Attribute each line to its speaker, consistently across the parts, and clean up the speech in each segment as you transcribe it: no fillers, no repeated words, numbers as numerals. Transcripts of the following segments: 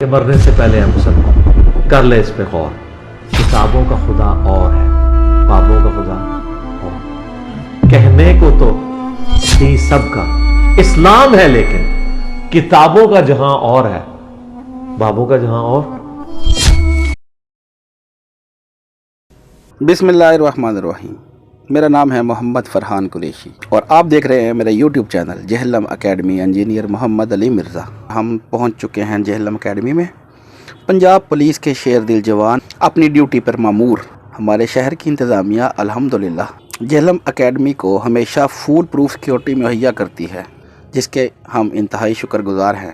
Speaker 1: کہ مرنے سے پہلے ہم سب کر لے اس پہ غور. کتابوں کا خدا اور ہے, بابوں کا خدا اور. کہنے کو تو ہی سب کا اسلام ہے, لیکن کتابوں کا جہاں اور ہے, بابوں کا جہاں اور.
Speaker 2: بسم اللہ الرحمن الرحیم. میرا نام ہے محمد فرحان قریشی اور آپ دیکھ رہے ہیں میرا YouTube channel Jhelum academy engineer Muhammad Ali Mirza. ہم پہنچ چکے ہیں جہلم اکیڈمی میں. پنجاب پولیس کے شیر دل جوان اپنی ڈیوٹی پر مامور. ہمارے شہر کی انتظامیہ الحمدللہ جہلم اکیڈمی کو ہمیشہ فول پروف سیکیورٹی مہیا کرتی ہے, جس کے ہم انتہائی شکر گزار ہیں.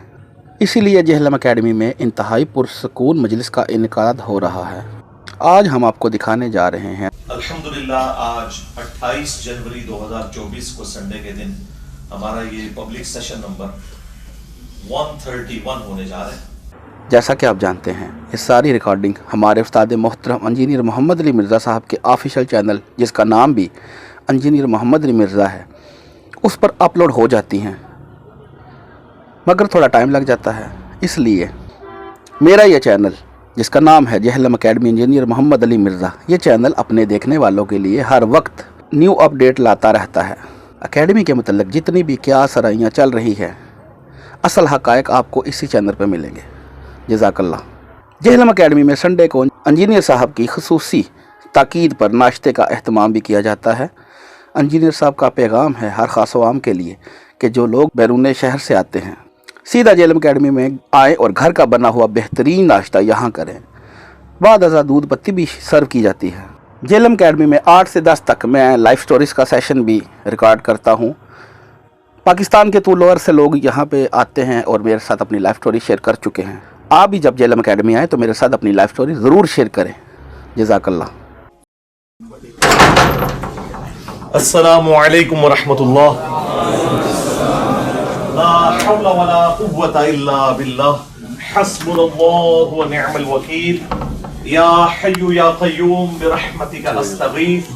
Speaker 2: اسی لیے جہلم اکیڈمی میں انتہائی پرسکون مجلس کا انعقاد ہو رہا ہے. آج ہم آپ کو دکھانے جا رہے ہیں.
Speaker 3: الحمدللہ آج 28 جنوری 2024 کو سنڈے کے دن ہمارا یہ پبلک سیشن نمبر 131 ہونے جا رہا ہے.
Speaker 2: جیسا کہ آپ جانتے ہیں یہ ساری ریکارڈنگ ہمارے استاد محترم انجینئر محمد علی مرزا صاحب کے آفیشیل چینل, جس کا نام بھی انجینئر محمد علی مرزا ہے, اس پر اپلوڈ ہو جاتی ہیں, مگر تھوڑا ٹائم لگ جاتا ہے. اس لیے میرا یہ چینل جس کا نام ہے جہلم اکیڈمی انجینئر محمد علی مرزا, یہ چینل اپنے دیکھنے والوں کے لیے ہر وقت نیو اپڈیٹ لاتا رہتا ہے. اکیڈمی کے متعلق جتنی بھی کیا سرائیاں چل رہی ہے, اصل حقائق آپ کو اسی چینل پہ ملیں گے. جزاک اللہ. جہلم اکیڈمی میں سنڈے کو انجینئر صاحب کی خصوصی تاکید پر ناشتے کا اہتمام بھی کیا جاتا ہے. انجینئر صاحب کا پیغام ہے ہر خاص و عام کے لیے کہ جو لوگ بیرون شہر سے آتے ہیں سیدھا جہلم اکیڈمی میں آئیں اور گھر کا بنا ہوا بہترین ناشتہ یہاں کریں. بعد ازاں دودھ پتی بھی سرو کی جاتی ہے. جہلم اکیڈمی میں 8 سے 10 تک میں لائف سٹوریز کا سیشن بھی ریکارڈ کرتا ہوں. پاکستان کے طول و عرض سے لوگ یہاں پہ آتے ہیں اور میرے ساتھ اپنی لائف سٹوری شیئر کر چکے ہیں. آپ بھی جب جہلم اکیڈمی آئیں تو میرے ساتھ اپنی لائف سٹوری ضرور شیئر کریں. جزاک اللہ.
Speaker 3: السلام علیکم ورحمۃ اللہ. لا حول ولا قوة الا باللہ. حسبنا اللہ ونعم الوکیل. یا حی یا قیوم برحمتک استغیث.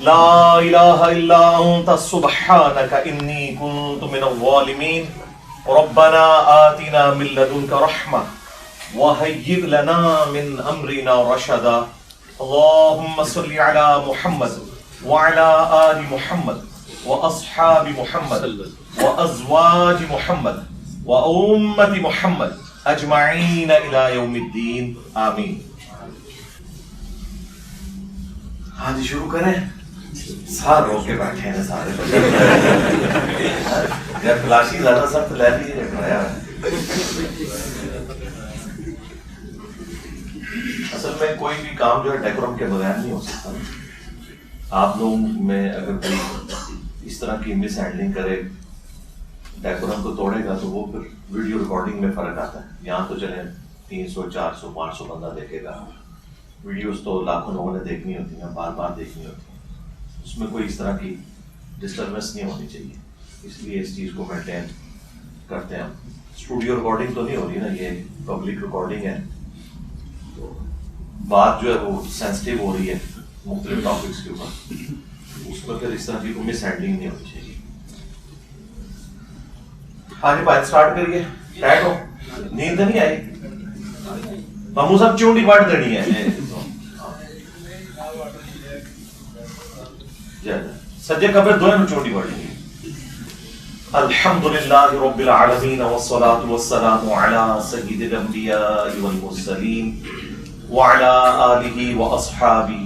Speaker 3: لا الہ الا انت سبحانک انی کنت من الظالمین. ربنا آتنا من لدنک رحمہ وہیئ لنا من امرنا رشدا. اللہم صل علی محمد وعلى آل محمد وأصحاب محمد وأزواج محمد وأمة محمد أجمعين إلى يوم الدين آمین. ہاں جی شروع کریں. سارے روک کے بیٹھے ہیں سارے. یار فلاشی زیادہ سخت لے لیجیے یار. اصل میں کوئی بھی کام جو ہے ڈیکورم کے بغیر نہیں ہو سکتا. آپ لوگوں میں اگر کوئی اس طرح کی مس ہینڈلنگ کرے, ڈیکورم کو توڑے گا, تو وہ پھر ویڈیو ریکارڈنگ میں فرق آتا ہے. یہاں تو چلیں 300 400 500 بندہ دیکھے گا, ویڈیوز تو لاکھوں لوگوں نے دیکھنی ہوتی ہیں, بار بار دیکھنی ہوتی ہیں. اس میں کوئی اس طرح کی ڈسٹربنس نہیں ہونی چاہیے, اس لیے اس چیز کو مینٹین کرتے ہیں. اسٹوڈیو ریکارڈنگ تو نہیں ہو رہی نا, یہ پبلک ریکارڈنگ ہے, تو بات جو ہے وہ سینسٹیو ہو رہی ہے مختلف ٹاپکس کے اوپر. اس میں پھر اس طرح کی مس ہینڈلنگ نہیں ہونی چاہیے. ہاں جی بھائی اسٹارٹ کریے. ٹائٹ ہو, نیند نہیں آئی. مامو صاحب چونڈی واٹ دینی ہے. سجے کبر دو ہیں چونڈی واٹی. الحمدللہ رب العالمین والصلاة والسلام علی سید الانبیاء والمرسلین وعلى آلہ واصحابہ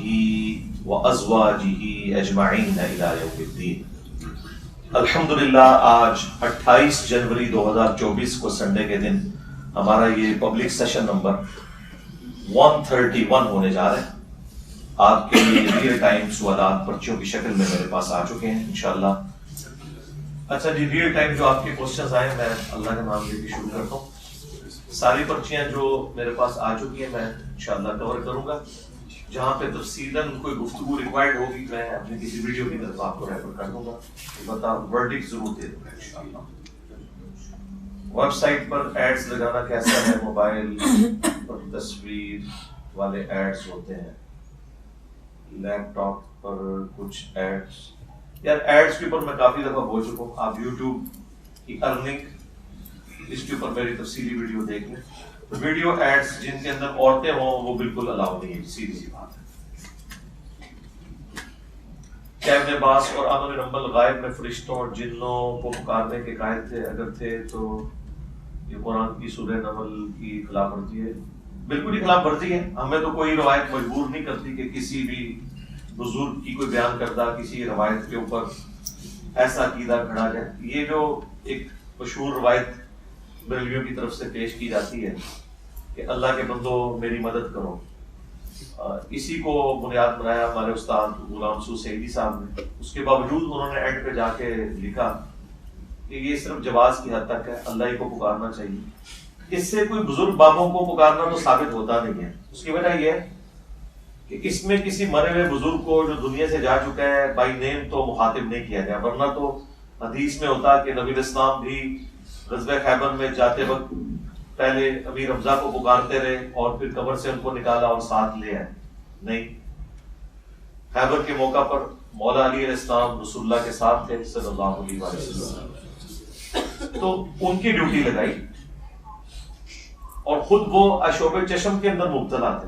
Speaker 3: وازواجہ اجمعین الی یوم الدین. الحمدللہ آج 28 جنوری 2024 کو سنڈے کے دن ہمارا یہ پبلک سیشن نمبر 131 ہونے جا رہا ہے. آپ کے لیے ریئل ٹائم سوالات پرچیوں کی شکل میں میرے پاس آ چکے ہیں انشاءاللہ. اچھا جی, ریئل ٹائم جو آپ کے کوشچنز آئے میں اللہ کا نام لے کے شروع کرتا ہوں. ساری پرچیاں جو میرے پاس آ چکی ہیں میں انشاءاللہ کور کروں گا. جہاں پہ تفصیلاً کوئی گفتگو ریکوائرڈ ہوگی میں اپنی کسی ویڈیو کی طرف آپ کو ریفر کر دوں گا. البتہ ورڈکٹ ضرور دے دوں گا انشاءاللہ. ویب سائٹ پر ایڈز لگانا کیسا ہے؟ موبائل پر تصویر والے ایڈز ہوتے ہیں, لیپ ٹاپ پر کچھ ایڈز. یار ایڈز کے اوپر میں کافی دفعہ بول چکا ہوں. آپ یوٹیوب کی ارننگ اس کے اوپر میری تفصیلی ویڈیو دیکھ لیں. ویڈیو ایڈز جن کے اندر عورتیں ہوں وہ بالکل الاؤ نہیں ہے، سیدھی سی بات ہے۔ ابن عباس اور عالم رمل غائب میں فرشتوں اور جنوں کو پکارنے کے قائل تھے، اگر تھے تو یہ قرآن کی سورہ نمل کی خلاف ورزی ہے؟ بالکل ہی خلاف ورزی ہے۔ ہمیں تو کوئی روایت مجبور نہیں کرتی کہ کسی بھی بزرگ کی کوئی بیان کردہ کسی روایت کے اوپر ایسا عقیدہ کھڑا جائے۔ یہ جو ایک مشہور روایت بریلویوں کی طرف سے پیش کی جاتی ہے کہ اللہ کے بندو میری مدد کرو، اسی کو بنیاد بنایا ہمارے استاد غلام مسعود سعیدی صاحب نے۔ اس کے باوجود انہوں نے اینڈ پہ جا کے لکھا کہ یہ صرف جواز کی حد تک ہے، اللہ ہی کو پکارنا چاہیے۔ اس سے کوئی بزرگ بابوں کو پکارنا تو ثابت ہوتا نہیں ہے۔ اس کی وجہ یہ ہے کہ اس میں کسی مرے ہوئے بزرگ کو جو دنیا سے جا چکا ہے بائی نیم تو مخاطب نہیں کیا گیا، ورنہ تو حدیث میں ہوتا کہ نبی الاسلام بھی غزوہ خیبر میں جاتے وقت پہلے امیر حمزہ کو پکارتے رہے اور پھر قبر سے ان کو نکالا اور ساتھ لے آئے۔ نہیں، خیبر کے موقع پر مولا علی علیہ السلام رسول اللہ کے ساتھ تھے صلی اللہ علیہ وسلم، تو ان کی ڈیوٹی لگائی اور خود وہ عشوب چشم کے اندر مبتلا تھے۔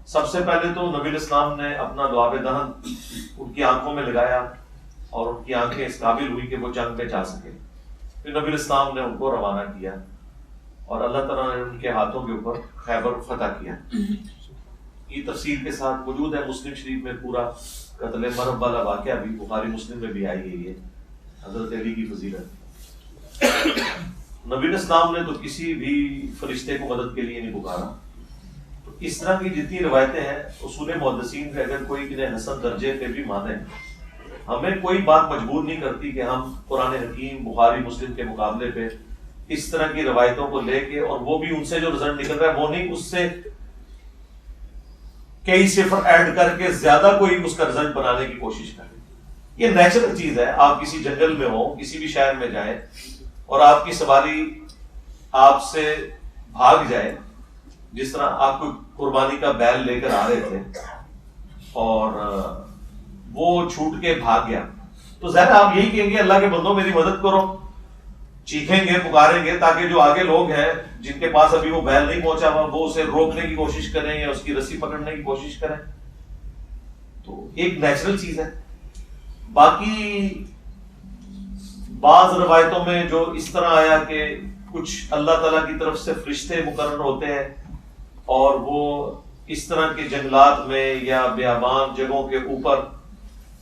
Speaker 3: سب سے پہلے تو نبی الاسلام نے اپنا لعاب دہن ان کی آنکھوں میں لگایا اور ان کی آنکھیں اس قابل ہوئی کہ وہ جنگ میں جا سکے۔ پھر نبی الاسلام نے ان کو روانہ کیا اور اللہ تعالیٰ نے ان کے ہاتھوں کے اوپر خیبر فتح کیا۔ یہ تفصیل کے ساتھ موجود ہے مسلم شریف میں، پورا قتل مرب والا واقعہ بھی بخاری مسلم میں بھی آئی گئی ہے، حضرت علی کی فضیلت۔ نبی الاسلام نے تو کسی بھی فرشتے کو مدد کے لیے نہیں پکارا۔ تو اس طرح کی جتنی روایتیں ہیں اصول محدثین کے اگر کوئی انہیں حسن درجے پہ بھی مانے، ہمیں کوئی بات مجبور نہیں کرتی کہ ہم قرآن حکیم بخاری مسلم کے مقابلے پہ اس طرح کی روایتوں کو لے کے، اور وہ بھی ان سے جو رزلٹ نکل رہا ہے وہ نہیں، اس سے کئی صفر ایڈ کر کے زیادہ کوئی اس کا رزلٹ بنانے کی کوشش کریں۔ یہ نیچرل چیز ہے، آپ کسی جنگل میں ہو، کسی بھی شہر میں جائیں اور آپ کی سواری آپ سے بھاگ جائے، جس طرح آپ کو قربانی کا بیل لے کر آ رہے تھے اور وہ چھوٹ کے بھاگ گیا، تو ظاہر آپ یہی کہیں گے اللہ کے بندوں میری مدد کرو، چیخیں گے، پکاریں گے، تاکہ جو آگے لوگ ہیں جن کے پاس ابھی وہ بیل نہیں پہنچا ہوا وہ اسے روکنے کی کوشش کریں یا اس کی رسی پکڑنے کی کوشش کریں۔ تو ایک نیچرل چیز ہے۔ باقی بعض روایتوں میں جو اس طرح آیا کہ کچھ اللہ تعالیٰ کی طرف سے فرشتے مقرر ہوتے ہیں اور وہ اس طرح کے جنگلات میں یا بیابان جگہوں کے اوپر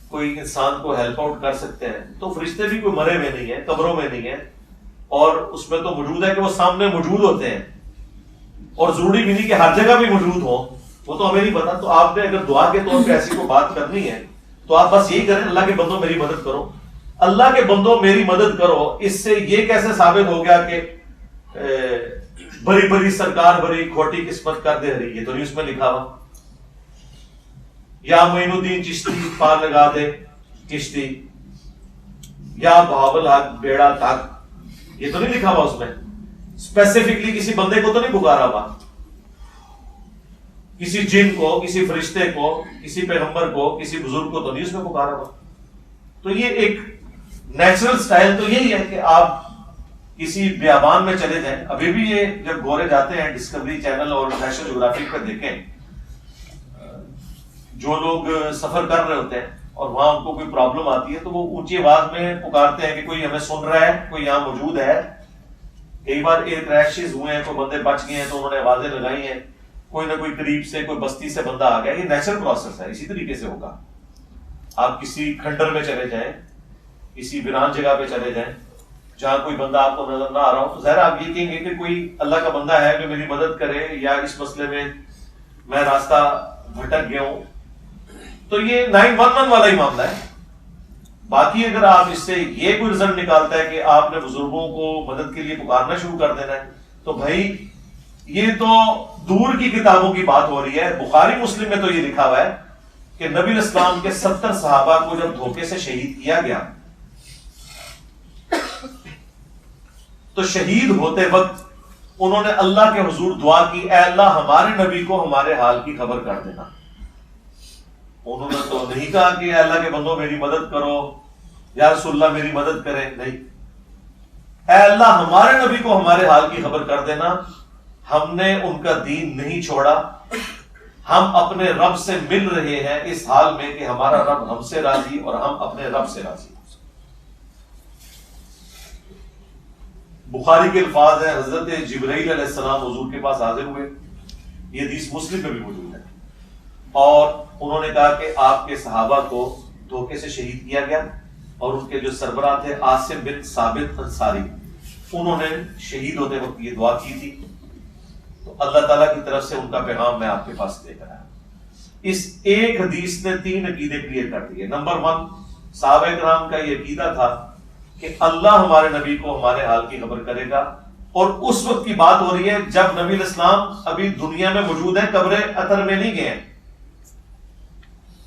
Speaker 3: کوئی انسان کو ہیلپ آؤٹ کر سکتے ہیں، تو فرشتے بھی کوئی مرے ہوئے نہیں ہیں، قبروں میں نہیں ہیں، اور اس میں تو موجود ہے کہ وہ سامنے موجود ہوتے ہیں، اور ضروری بھی نہیں کہ ہر جگہ بھی موجود ہوں، وہ تو ہمیں نہیں پتا۔ تو آپ نے اگر دعا کے طور پہ ایسی کوئی بات کرنی ہے تو آپ بس یہی کریں اللہ کے بندوں میری مدد کرو، اللہ کے بندوں میری مدد کرو۔ اس سے یہ کیسے ثابت ہو گیا کہ بڑی بڑی سرکار بڑی کھوٹی قسمت کر دے رہی ہے؟ تو نہیں اس میں لکھا ہوا یا معین الدین چشتی پار لگا دے کشتی، یا بہاول حق بیڑا تک، یہ تو نہیں لکھا ہوا اس میں، اسپیسیفکلی کسی بندے کو تو نہیں پکارا ہوا، کسی جن کو، کسی فرشتے کو، کسی پیغمبر کو، کسی بزرگ کو تو نہیں اس میں پکارا ہوا۔ تو یہ ایک نیچرل سٹائل تو یہی ہے کہ آپ کسی بیابان میں چلے جائیں۔ ابھی بھی یہ جب گورے جاتے ہیں ڈسکوری چینل اور نیشنل جیوگرافک پہ دیکھیں، جو لوگ سفر کر رہے ہوتے ہیں اور وہاں ان کو کوئی پرابلم آتی ہے تو وہ اونچی آواز میں پکارتے ہیں کہ کوئی ہمیں سن رہا ہے، کوئی یہاں موجود ہے۔ کئی بار ایئر کریشز ہوئے ہیں، کوئی بندے بچ گئے ہیں تو انہوں نے آوازیں لگائی ہیں، کوئی نہ کوئی قریب سے کوئی بستی سے بندہ آ گیا۔ یہ نیچرل پروسیس ہے، اسی طریقے سے ہوگا۔ آپ کسی کھنڈر میں چلے جائیں، کسی ویران جگہ پہ چلے جائیں جہاں کوئی بندہ آپ کو نظر نہ آ رہا ہو، تو ظاہر آپ یہ کہیں گے کہ کوئی اللہ کا بندہ ہے جو میری مدد کرے، یا اس مسئلے میں میں راستہ بھٹک گیا ہوں۔ تو یہ 911 والا ہی معاملہ ہے۔ باقی اگر آپ اس سے یہ کوئی رزلٹ نکالتا ہے کہ آپ نے بزرگوں کو مدد کے لیے پکارنا شروع کر دینا ہے، تو بھائی یہ تو دور کی کتابوں کی بات ہو رہی ہے۔ بخاری مسلم میں تو یہ لکھا ہوا ہے کہ نبی الاسلام کے 70 صحابہ کو جب دھوکے سے شہید کیا گیا تو شہید ہوتے وقت انہوں نے اللہ کے حضور دعا کی، اے اللہ ہمارے نبی کو ہمارے حال کی خبر کر دینا۔ انہوں نے تو نہیں کہا کہ اے اللہ کے بندوں میری مدد کرو یا رسول اللہ میری مدد کرے، نہیں، اے اللہ ہمارے نبی کو ہمارے حال کی خبر کر دینا، ہم نے ان کا دین نہیں چھوڑا، ہم اپنے رب سے مل رہے ہیں اس حال میں کہ ہمارا رب ہم سے راضی اور ہم اپنے رب سے راضی۔ بخاری کے الفاظ ہیں، حضرت جبرائیل علیہ السلام حضور کے پاس حاضر ہوئے، یہ حدیث مسلم میں بھی موجود ہے، اور انہوں نے کہا کہ آپ کے صحابہ کو دھوکے سے شہید کیا گیا، اور ان کے جو سربراہ تھے عاصم بن ثابت انصاری، انہوں نے شہید ہوتے وقت یہ دعا کی تھی، تو اللہ تعالیٰ کی طرف سے ان کا پیغام میں آپ کے پاس لے کر آیا۔ اس ایک حدیث نے 3 عقیدے کلیئر کر دیے۔ نمبر 1، صحابہ کرام کا یہ عقیدہ تھا کہ اللہ ہمارے نبی کو ہمارے حال کی خبر کرے گا، اور اس وقت کی بات ہو رہی ہے جب نبی الاسلام ابھی دنیا میں موجود ہیں، قبر اطہر میں نہیں گئے ہیں۔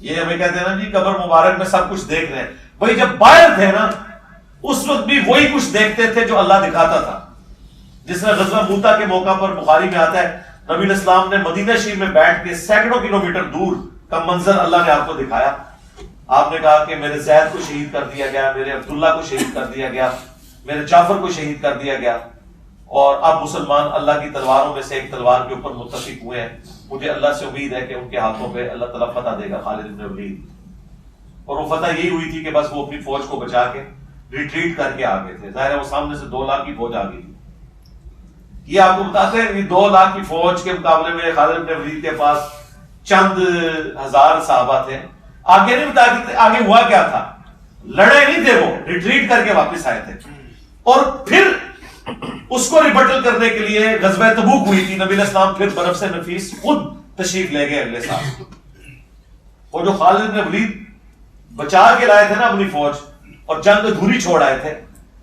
Speaker 3: یہ ہمیں کہتے ہیں نا جی قبر مبارک میں سب کچھ دیکھ رہے ہیں، وہی جب باہر تھے نا اس وقت بھی وہی کچھ دیکھتے تھے جو اللہ دکھاتا تھا۔ جس میں غزوہ موتا کے موقع پر بخاری میں آتا ہے، نبی الاسلام نے مدینہ شریف میں بیٹھ کے سینکڑوں کلومیٹر دور کا منظر اللہ نے آپ کو دکھایا۔ آپ نے کہا کہ میرے زید کو شہید کر دیا گیا، میرے عبداللہ کو شہید کر دیا گیا، میرے جعفر کو شہید کر دیا گیا، اور اب مسلمان اللہ کی تلواروں میں سے ایک تلوار کے اوپر متفق ہوئے ہیں۔ مجھے اللہ سے امید ہے کہ ان کے ہاتھوں پہ اللہ تعالیٰ فتح دے گا، خالد بن ولید۔ اور وہ فتح یہی ہوئی تھی کہ بس وہ اپنی فوج کو بچا کے ریٹریٹ کر کے آگے تھے۔ ظاہر ہے وہ سامنے سے 2 لاکھ کی فوج آ گئی تھی۔ یہ آپ کو بتاتے ہیں کہ 2 لاکھ کی فوج کے مقابلے میں خالد بن ولید کے پاس چند ہزار صحابہ تھے۔ آگے نہیں بتا کہ آگے ہوا کیا تھا، لڑے نہیں تھے، وہ ریٹریٹ کر کے واپس آئے تھے۔ اور پھر اس کو ریبٹل کرنے کے لیے غزوہ تبوک ہوئی تھی، نبی الاسلام پھر برف سے نفیس خود تشریف لے گئے اگلے سال۔ اور جو خالد بن ولید بچا کے لائے تھے نا اپنی فوج اور جنگ ادھوری چھوڑ آئے تھے،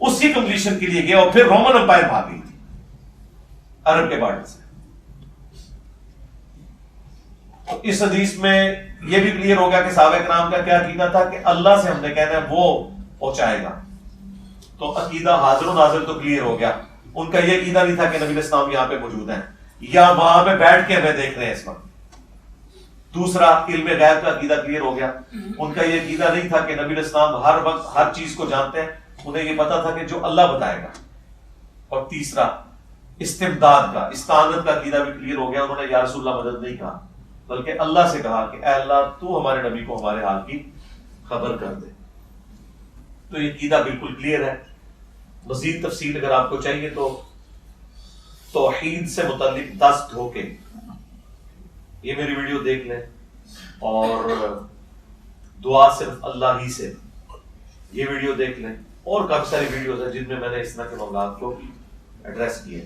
Speaker 3: اسی کمپلیشن کے لیے گئے، اور پھر رومن امپائر بھاگی تھی عرب کے بارڈر سے۔ اس حدیث میں یہ بھی کلیئر ہو گیا کہ صحابہ کرام کا کیا عقیدہ تھا کہ اللہ سے ہم نے کہنا ہے وہ پہنچائے گا، تو عقیدہ حاضر و ناظر تو کلیئر ہو گیا۔ ان کا یہ عقیدہ نہیں تھا کہ نبی اسلام یہاں پہ موجود ہیں یا وہاں پہ بیٹھ کے ہمیں دیکھ رہے ہیں اس وقت۔ دوسرا، علم غیب کا عقیدہ کلیئر ہو گیا۔ ان کا یہ عقیدہ نہیں تھا کہ نبی اسلام ہر وقت ہر چیز کو جانتے ہیں، انہیں یہ پتا تھا کہ جو اللہ بتائے گا۔ اور تیسرا، استمداد کا، استعانت کا عقیدہ بھی کلیئر ہو گیا۔ انہوں نے یا رسول اللہ مدد نہیں کہا، بلکہ اللہ سے کہا کہ اے اللہ تو ہمارے نبی کو ہمارے حال کی خبر کر دے۔ تو یہ عقیدہ بالکل کلیئر ہے۔ مزید تفصیل اگر آپ کو چاہیے تو توحید سے متعلق 10 دھوکے، یہ میری ویڈیو دیکھ لیں، اور دعا صرف اللہ ہی سے، یہ ویڈیو دیکھ لیں، اور کافی ساری ویڈیوز ہیں جن میں میں نے اس طرح کے معاملات کو ایڈریس کیے۔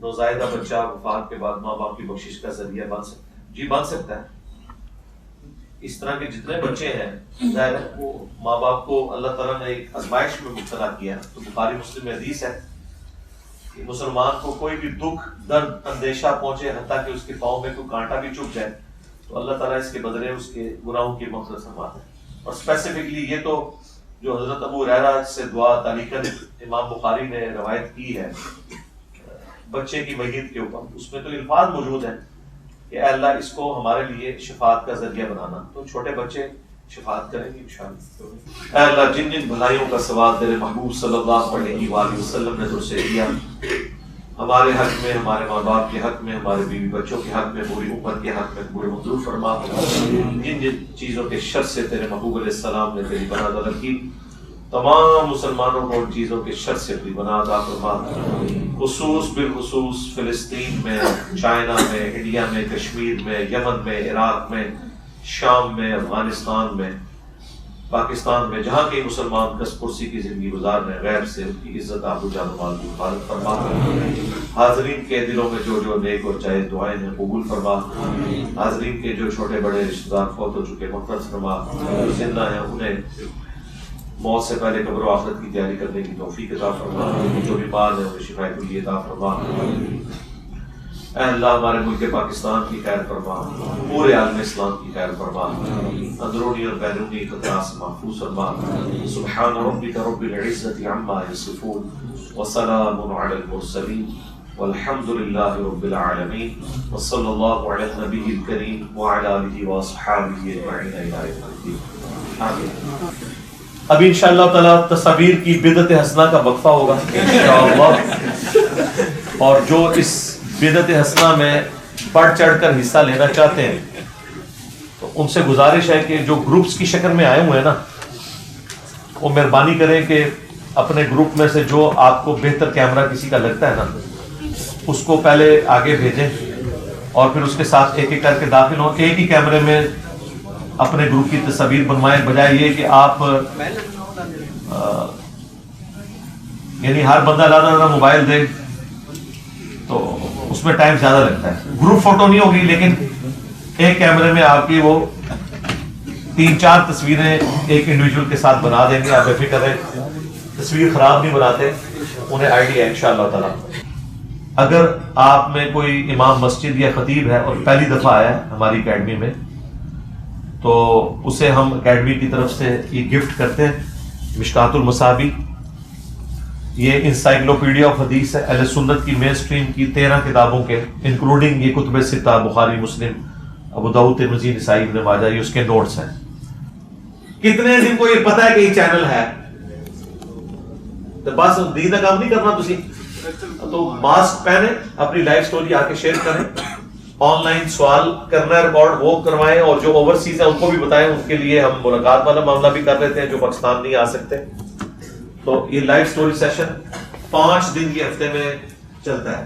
Speaker 3: نوزائیدہ بچہ وفات کے بعد ماں باپ کی بخشش کا ذریعہ بن سکتا ہے؟ جی بن سکتا ہے۔ اس طرح کے جتنے بچے ہیں ظاہر ہے وہ ماں باپ کو اللہ تعالیٰ نے ایک آزمائش میں مبتلا کیا ہے۔ تو بخاری مسلم میں حدیث ہے کہ مسلمان کو کوئی بھی دکھ درد اندیشہ پہنچے، حتیٰ کہ اس کے پاؤں میں کوئی کانٹا بھی چبھ جائے، تو اللہ تعالیٰ اس کے بدلے اس کے گناہوں کی مغفرت فرماتا ہے۔ اور اسپیسیفکلی یہ تو جو حضرت ابو ہریرہ سے دعا تعلیقاً امام بخاری نے روایت کی ہے بچے کی میت کے اوپر، اس میں تو الفاظ موجود ہیں کہ اے اللہ اس کو ہمارے لیے شفاعت کا ذریعہ بنانا، تو چھوٹے بچے شفاعت کریں گے انشاءاللہ۔ اے اللہ جن جن بھلائیوں کا ثواب تیرے محبوب صلی اللہ علیہ وآلہ وسلم نے تجھ سے کیا، ہمارے حق میں، ہمارے ماں باپ کے حق میں، ہمارے بیوی بچوں کے حق میں، پوری امت کے حق میں پورے منظور فرما۔ جن جن چیزوں کے شر سے تیرے محبوب علیہ السلام نے تیری پناہ طلب کی، تمام مسلمانوں کو ان چیزوں کے شر سے اپنی پناہ عطا فرما، خصوص بالخصوص فلسطین میں، چائنا میں، انڈیا میں، کشمیر میں، یمن میں، عراق میں، شام میں، افغانستان میں، پاکستان میں، جہاں کے مسلمان کس پرسی کی زندگی گزار رہے ہیں، غیب سے ان کی عزت آبرو جان و مال کی حفاظت فرما۔ حاضرین کے دلوں میں جو جو نیک اور جائز دعائیں ہیں قبول فرما۔ حاضرین کے جو چھوٹے بڑے رشتہ دار فوت ہو چکے مغفرت فرما، جو زندہ ہیں انہیں موت سے پہلے قبر و آخرت کی تیاری کرنے کی توفیق عطا فرما، جو بیمار ہیں انہیں شفا کلیہ عطا فرما۔ اے اللہ ہمارے ملک پاکستان کی خیر فرما، پورے عالم اسلام کی خیر فرما، اندرونی اور بیرونی خطرات سے محفوظ فرما۔ سبحان ربک رب العزۃ عما یصفون وسلام علی المرسلین والحمد للہ رب العالمین، وصلی اللہ علی النبی الکریم وعلی آلہ واصحابہ اجمعین الی یوم الدین۔ آمین۔ ابھی انشاءاللہ تعالی تصاویر کی بدعت حسنہ کا وقفہ ہوگا انشاءاللہ، اور جو اس بدعت حسنہ میں بڑھ چڑھ کر حصہ لینا چاہتے ہیں تو ان سے گزارش ہے کہ جو گروپس کی شکل میں آئے ہوئے ہیں نا، وہ مہربانی کریں کہ اپنے گروپ میں سے جو آپ کو بہتر کیمرہ کسی کا لگتا ہے نا، اس کو پہلے آگے بھیجیں اور پھر اس کے ساتھ ایک ایک کر کے داخل ہوں. ایک ہی کیمرے میں اپنے گروپ کی تصاویر بنوائیں، بجائے یہ کہ آپ یعنی ہر بندہ لانا موبائل دے تو اس میں ٹائم زیادہ لگتا ہے. گروپ فوٹو نہیں ہوگی لیکن ایک کیمرے میں آپ کی وہ 3-4 تصویریں ایک انڈیویجول کے ساتھ بنا دیں گے. آپ بے فکر رہیں، تصویر خراب نہیں بناتے، انہیں آئیڈیا ہے انشاءاللہ تعالی. اگر آپ میں کوئی امام مسجد یا خطیب ہے اور پہلی دفعہ آیا ہے ہماری اکیڈمی میں، تو اسے ہم اکیڈمی کی طرف سے یہ گفٹ کرتے ہیں مشکات المصابیح. یہ انسائکلوپیڈیا آف حدیث ہے اہل سنت کی مین سٹریم کی 13 کتابوں کے، انکلوڈنگ یہ کتب ستہ، بخاری، مسلم، ابو داؤد، ترمذی، نسائی، ابن ماجہ، یہ اس کے نوٹس ہیں. کتنے دن کو یہ پتا ہے کہ یہ چینل ہے؟ تو بس دین کا کام نہیں کرنا تسی تو ماسک پہنے، اپنی لائف سٹوری آ کے شیئر کریں، آن لائن سوال کرنا ہے ریکارڈ وہ کروائیں، اور جو اوورسیز ہیں ان کو بھی بتائیں. ان کے لیے ہم ملاقات والا معاملہ بھی کر لیتے ہیں جو پاکستان نہیں آ سکتے. تو یہ لائف سٹوری سیشن 5 دن کے ہفتے میں چلتا ہے،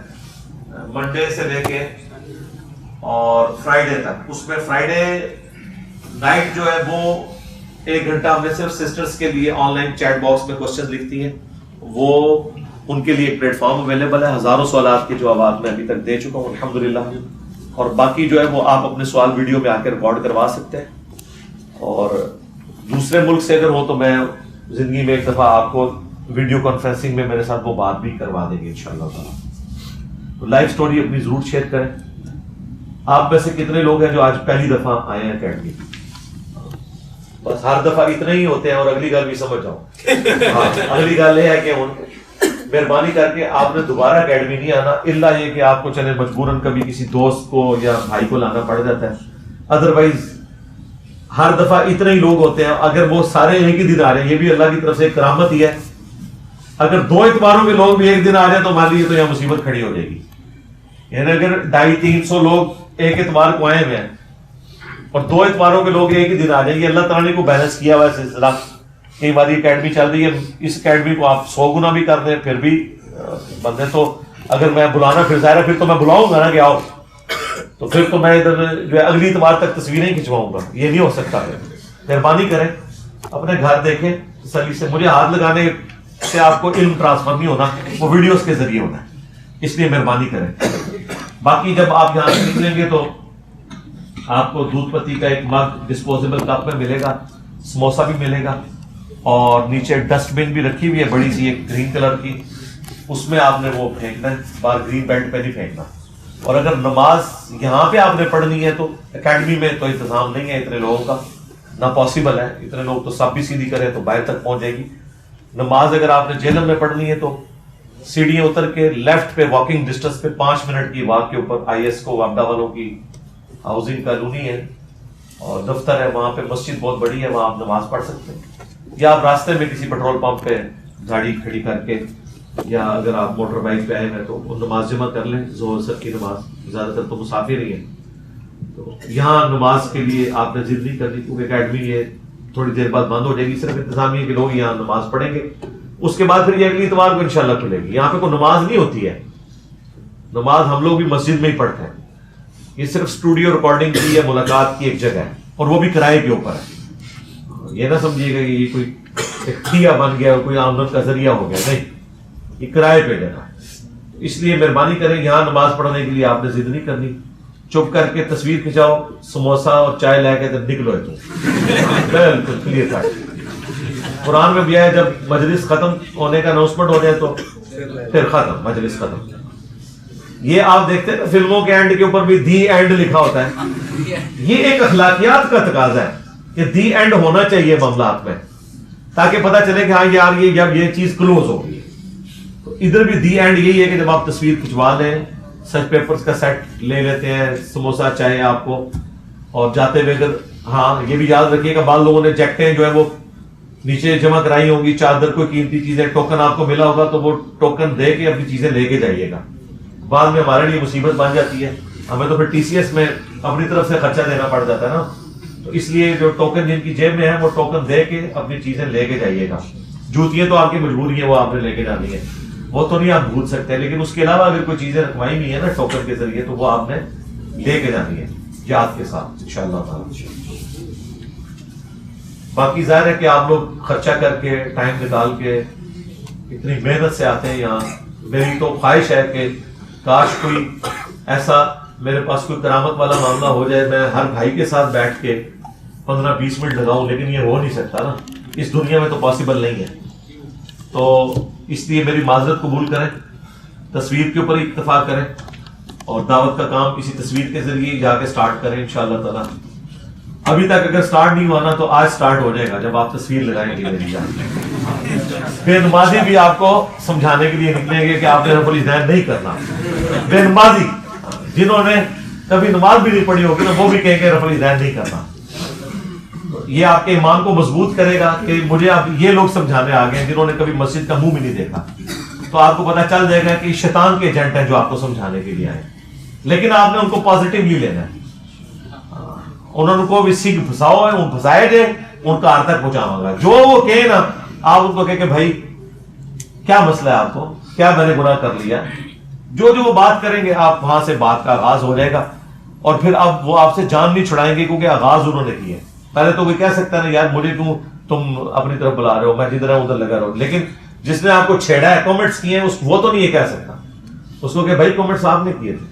Speaker 3: منڈے سے لے کے اور فرائیڈے تک. اس میں فرائیڈے نائٹ جو ہے وہ 1 گھنٹہ ہم نے صرف سسٹرز کے لیے آن لائن چیٹ باکس میں کوشچنز لکھتی ہیں، وہ ان کے لیے ایک پلیٹ فارم اویلیبل ہے. ہزاروں سوالات کے جوابات میں ابھی تک دے چکا ہوں الحمدللہ. اور باقی جو ہے وہ آپ اپنے سوال ویڈیو میں آ کے ریکارڈ کروا سکتے ہیں. اور دوسرے ملک سے اگر ہو تو میں زندگی میں ایک دفعہ آپ کو ویڈیو کانفرنسنگ میں میرے ساتھ وہ بات بھی کروا دیں گے انشاءاللہ تعالی. تو لائف سٹوری اپنی ضرور شیئر کریں. آپ میں سے کتنے لوگ ہیں جو آج پہلی دفعہ آئے ہیں اکیڈمی؟ بس ہر دفعہ اتنے ہی ہوتے ہیں، اور اگلی گل بھی سمجھ جاؤ. اگلی گل یہ ہے کہ مہربانی کر کے آپ نے دوبارہ اکیڈمی نہیں آنا، الا یہ کہ آپ کو چلے مجبوراً کبھی کسی دوست کو یا بھائی کو لانا پڑ جاتا ہے. ادروائز ہر دفعہ اتنے ہی لوگ ہوتے ہیں. اگر وہ سارے ایک ہی دن آ رہے ہیں، یہ بھی اللہ کی طرف سے ایک کرامت ہی ہے. اگر 2 اتواروں کے لوگ بھی ایک دن آ جائیں تو مان لیجیے تو یہاں مصیبت کھڑی ہو جائے گی. یعنی اگر 250-300 لوگ ایک اتوار کو آئے ہوئے ہیں اور 2 اتواروں کے لوگ ایک ہی دن آ جائیں گے، اللہ تعالیٰ نے کو بیلنس کیا ہوا ہے سلسلہ. کئی بار اکیڈمی چل رہی ہے، اس اکیڈمی کو آپ 100 گنا بھی کر دیں پھر بھی بندے تو اگر میں بلانا پھر ظاہر ہے پھر تو میں بلاؤں گا نا کہ آؤ، تو پھر تو میں ادھر جو ہے اگلی اتوار تک تصویریں کھنچواؤں گا. یہ نہیں ہو سکتا. مہربانی کریں اپنے گھر دیکھیں تسلی سے. مجھے ہاتھ لگانے سے آپ کو علم ٹرانسفر نہیں ہونا، وہ ویڈیوز کے ذریعے ہونا ہے. اس لیے مہربانی کریں. باقی جب آپ یہاں سے نکلیں گے تو آپ کو دودھ پتی کا ایک مگ ڈسپوزیبل کپ میں ملے گا، سموسا بھی ملے گا، اور نیچے ڈسٹ بن بھی رکھی ہوئی ہے بڑی سی ایک گرین کلر کی، اس میں آپ نے وہ پھینکنا ہے، باہر گرین بیلٹ پہ نہیں پھینکنا. اور اگر نماز یہاں پہ آپ نے پڑھنی ہے تو اکیڈمی میں تو انتظام نہیں ہے اتنے لوگوں کا، نہ پاسبل ہے. اتنے لوگ تو سب بھی سیدھی کریں تو باہر تک پہنچ جائے گی. نماز اگر آپ نے جہنم میں پڑھنی ہے تو سیڑھیاں اتر کے لیفٹ پہ واکنگ ڈسٹینس پہ 5 منٹ کی واک کے اوپر IS کو واپڈا والوں کی ہاؤسنگ کالونی ہے اور دفتر ہے، وہاں پہ مسجد بہت بڑی ہے، وہاں آپ نماز پڑھ سکتے ہیں. یا آپ راستے میں کسی پیٹرول پمپ پہ گاڑی کھڑی کر کے، یا اگر آپ موٹر بائک پہ آئے ہیں تو وہ نماز جمع کر لیں. ظہر اثر کی نماز، زیادہ تر تو مسافر ہی ہیں، تو یہاں نماز کے لیے آپ نے ضد نہیں کرنی کیونکہ اکیڈمی یہ تھوڑی دیر بعد بند ہو جائے گی. صرف انتظامیہ کے لوگ یہاں نماز پڑھیں گے، اس کے بعد پھر یہ اگلی اتوار کو انشاءاللہ کھلے گی. یہاں پہ کوئی نماز نہیں ہوتی ہے. نماز ہم لوگ بھی مسجد میں ہی پڑھتے ہیں. یہ صرف اسٹوڈیو ریکارڈنگ کی یا ملاقات کی ایک جگہ ہے، اور وہ بھی کرائے کے اوپر ہے. یہ نہ سمجھیے گا کہ یہ کوئی اختیار بن گیا کوئی آمدن کا ذریعہ ہو گیا، نہیں، یہ کرائے پہ دینا. اس لیے مہربانی کریں یہاں نماز پڑھنے کے لیے آپ نے ضد نہیں کرنی. چپ کر کے تصویر کھنچاؤ، سموسا اور چائے لے کے نکلو. بالکل کلیئر تھا. قرآن میں بھی ہے جب مجلس ختم ہونے کا اناؤنسمنٹ ہو جائے تو پھر ختم، مجلس ختم. یہ آپ دیکھتے ہیں فلموں کے اینڈ کے اوپر بھی دی اینڈ لکھا ہوتا ہے. یہ ایک اخلاقیات کا تقاضا ہے کہ دی اینڈ ہونا چاہیے معاملات میں، تاکہ پتہ چلے کہ ہاں یار یہ جب یہ چیز کلوز ہو گئی. تو ادھر بھی دی اینڈ یہی ہے کہ جب آپ تصویر کھنچوا لیں، سچ پیپرز کا سیٹ لے لیتے ہیں، سموسا چاہے آپ کو، اور جاتے ہوئے اگر ہاں یہ بھی یاد رکھیے کہ بعض لوگوں نے جیکٹیں جو ہے وہ نیچے جمع کرائی ہوگی چادر کوئی قیمتی چیزیں ٹوکن آپ کو ملا ہوگا تو وہ ٹوکن دے کے اپنی چیزیں لے کے جائیے گا. بعد میں ہمارے لیے مصیبت بن جاتی ہے, ہمیں تو پھر ٹی سی ایس میں اپنی طرف سے خرچہ دینا پڑ جاتا ہے نا. تو اس لیے جو ٹوکن جن کی جیب میں ہے وہ ٹوکن دے کے اپنی چیزیں لے کے جائیے گا. جوتیاں تو آپ کی مجبوری ہے, وہ آپ نے لے کے جانی ہے, وہ تو نہیں آپ بھول سکتے, لیکن اس کے علاوہ اگر کوئی چیزیں رکھوائی نہیں ہے نا ٹوکن کے ذریعے تو وہ آپ نے لے کے جانی ہے یاد کے ساتھ انشاءاللہ تعالی. باقی ظاہر ہے کہ آپ لوگ خرچہ کر کے ٹائم نکال کے اتنی محنت سے آتے ہیں یہاں. میری تو خواہش ہے کہ کاش کوئی ایسا میرے پاس کوئی کرامت والا معاملہ ہو جائے, میں ہر بھائی کے ساتھ بیٹھ کے 15-20 منٹ لگاؤں, لیکن یہ ہو نہیں سکتا نا, اس دنیا میں تو پاسبل نہیں ہے. تو اس لیے میری معذرت قبول کریں, تصویر کے اوپر اکتفا کریں اور دعوت کا کام کسی تصویر کے ذریعے جا کے سٹارٹ کریں انشاءاللہ تعالی. ابھی تک اگر سٹارٹ نہیں ہوا نا تو آج سٹارٹ ہو جائے گا جب آپ تصویر لگائیں گے میری جان. بے نمازی بھی آپ کو سمجھانے کے لیے نکلیں گے کہ آپ نے رفع الاذان نہیں کرنا. بے نمازی جنہوں نے کبھی نماز بھی نہیں پڑھی ہوگی نا وہ بھی کہیں گے رفع الاذان نہیں کرنا. یہ آپ کے ایمان کو مضبوط کرے گا کہ مجھے اب یہ لوگ سمجھانے آ گئے ہیں جنہوں نے کبھی مسجد کا منہ بھی نہیں دیکھا. تو آپ کو پتا چل جائے گا کہ شیطان کے ایجنٹ ہیں جو آپ کو سمجھانے کے لیے آئے, لیکن آپ نے ان کو پازیٹیولی لینا ہے. انہوں کو بھی سیکھ پھنساؤ ہے, ان پھنسائے گئے ان کا آر تک پہنچاؤں گا. جو وہ کہے نا آپ ان کو کہے کہ بھائی کیا مسئلہ ہے آپ کو, کیا میں نے گناہ کر لیا, جو وہ بات کریں گے آپ وہاں سے بات کا آغاز ہو جائے گا. اور پھر اب وہ آپ سے جان نہیں چھڑائیں گے کیونکہ آغاز انہوں نے کی ہے. پہلے تو کوئی کہہ سکتا ہے نا یار مجھے کیوں تم اپنی طرف بلا رہے ہو, میں جدھر ادھر لگا رہا ہوں, لیکن جس نے آپ کو چھیڑا ہے کامنٹس کیے ہیں وہ تو نہیں یہ کہہ سکتا اس کو کہ بھائی کامنٹس آپ نے کیے تھے.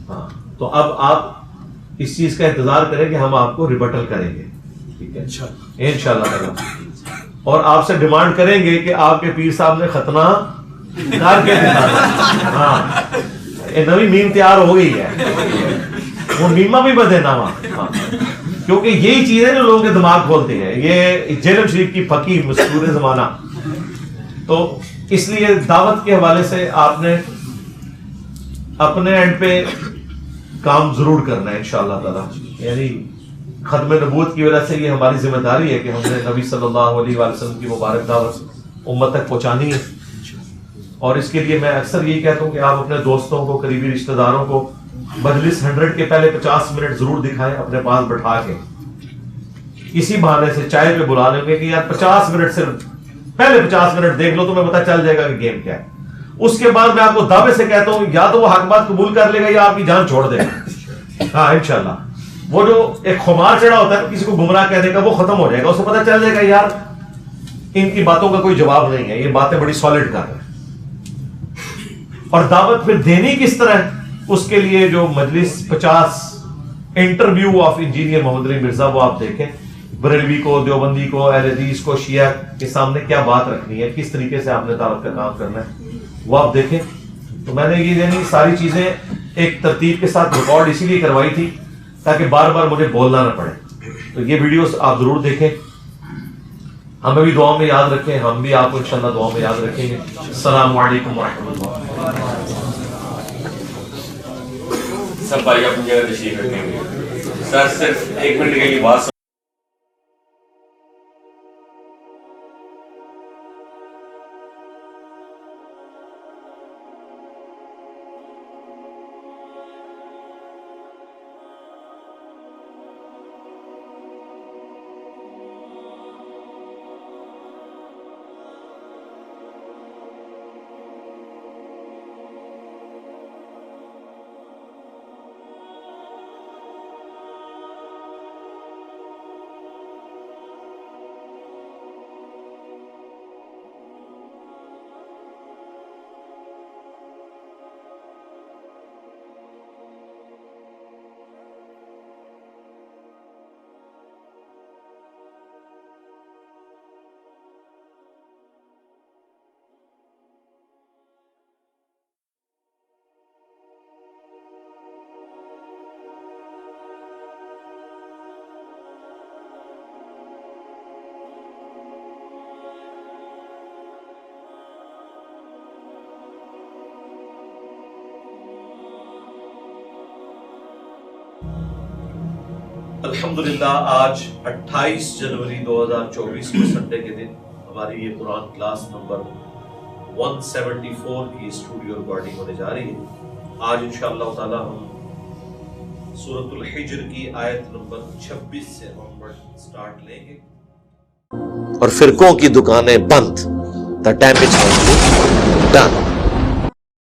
Speaker 3: ہاں تو اب آپ اس چیز کا انتظار کریں کہ ہم آپ کو ریبٹل کریں گے, ٹھیک ہے انشاءاللہ تعالی. اور آپ سے ڈیمانڈ کریں گے کہ آپ کے پیر صاحب نے ختنہ کر کے دکھانا. ہاں یہ نئی میم تیار ہو گئی ہے, وہ میمہ بھی بدینا وہاں, کیونکہ یہی چیزیں جو لوگوں کے دماغ کھولتے ہیں. یہ جیلم شریف کی پکی مستور زمانہ. تو اس لیے دعوت کے حوالے سے آپ نے اپنے اینڈ پہ کام ضرور کرنا ہے انشاءاللہ تعالی. یعنی ختم نبوت کی وجہ سے یہ ہماری ذمہ داری ہے کہ ہم نے نبی صلی اللہ علیہ وآلہ وسلم کی مبارک دعوت امت تک پہنچانی ہے. اور اس کے لیے میں اکثر یہی کہتا ہوں کہ آپ اپنے دوستوں کو, قریبی رشتہ داروں کو مجلس 100 کے پہلے 50 منٹ ضرور دکھائیں اپنے پاس بٹھا کے. اسی بہانے سے چائے پہ بلا لیں گے کہ یار 50 منٹ صرف پہلے 50 منٹ دیکھ لو, تمہیں پتہ چل جائے گا کہ گیم کیا ہے. اس کے بعد میں آپ کو دعوے سے کہتا ہوں یا تو وہ حق بات قبول کر لے گا یا آپ کی جان چھوڑ دے گا. ہاں انشاءاللہ. وہ جو ایک خمار چڑھا ہوتا ہے کسی کو گمراہ کہنے کا, وہ ختم ہو جائے گا. اسے پتہ چل جائے گا یار ان کی باتوں کا کوئی جواب نہیں ہے, یہ باتیں بڑی سالڈ کر رہے ہیں. اور دعوت پھر دینی کس طرح ہے, اس کے لیے جو مجلس 50 interview of engineer Muhammad Ali Mirza وہ آپ دیکھیں. بریلوی کو, دیوبندی کو, اہل حدیث کو, شیعہ کے سامنے کیا بات رکھنی ہے, کس طریقے سے آپ نے دعوت کا کام کرنا ہے, وہ آپ دیکھیں. تو میں نے یہ یعنی ساری چیزیں ایک ترتیب کے ساتھ ریکارڈ اسی لیے کروائی تھی تاکہ بار بار مجھے بولنا نہ پڑے. تو یہ ویڈیوز آپ ضرور دیکھیں, ہمیں بھی دعاؤں میں یاد رکھیں, ہم بھی آپ کو انشاءاللہ دعاؤں میں یاد رکھیں گے. السلام علیکم ورحمۃ اللہ.
Speaker 4: سب بھائی اپنی جگہ تشریف رکھیں گے. سر صرف 1 منٹ کے لیے بات
Speaker 3: الحمدللہ آج 28 جنوری 2024 کو سنڈے کے دن ہماری یہ قرآن کلاس نمبر 174 کی اسٹوڈیو ریکارڈنگ ہونے جا رہی ہے۔ آج انشاءاللہ تعالی ہم سورۃ الحجر کی آیت نمبر 26 سے onward سٹارٹ لیں گے۔
Speaker 5: اور فرقوں کی دکانیں بند، the damage has been done۔